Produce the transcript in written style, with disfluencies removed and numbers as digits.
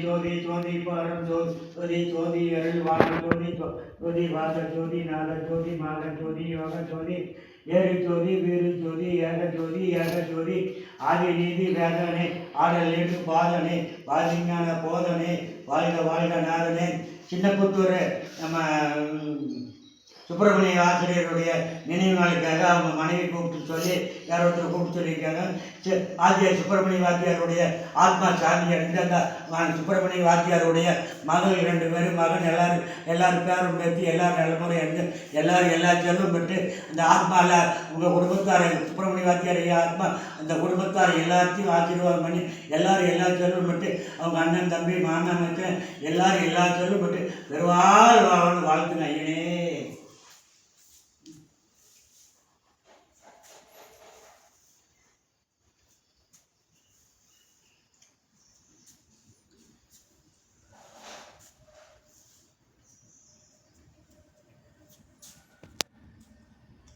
ஜோதி ஜோதி பரம் ஜோதி ஜோதி அருள் வாழ ஜோதி ஜோதி வாத ஜோதி நாத ஜோதி மாக ஜோதி யோக ஜோதி ஏறு ஜோதி வீரு ஜோதி ஏக ஜோதி ஆதி நீதி வேதனே ஆடல் ஏடு பாதனே வாதிஞான போதனே வாழ்க வாழ்க நாதனே. சின்னப்புத்தூர் நம்ம சுப்பிரமணிய ஆசிரியருடைய நினைவு நாளுக்காக அவங்க மனைவி கூப்பிட்டு சொல்லி யார் ஒருத்தர் கூப்பிட்டு சொல்லியிருக்காங்க. ஆசிரியர் சுப்பிரமணிய வாத்தியாருடைய ஆத்மா சாந்தி அடைந்து அந்த சுப்பிரமணிய வாத்தியாருடைய மகள் 2 பேரும் மகன் எல்லாரும் பேரும் பேசி எல்லாரும் நல்லமுறை அடைந்து எல்லாரும் எல்லா செல்வம் பெற்று அந்த ஆத்மாவில் உங்கள் குடும்பத்தார் சுப்பிரமணிய வாத்தியாருடைய ஆத்மா அந்த குடும்பத்தார் எல்லாத்தையும் ஆசீர்வாதம் பண்ணி எல்லாரும் எல்லா செல்வம் பெற்று அவங்க அண்ணன் தம்பி மாமன் மச்சான் எல்லாரும் எல்லா செல்வம் பெற்று பெருவாள் வாழ்த்துங்க ஐயனே.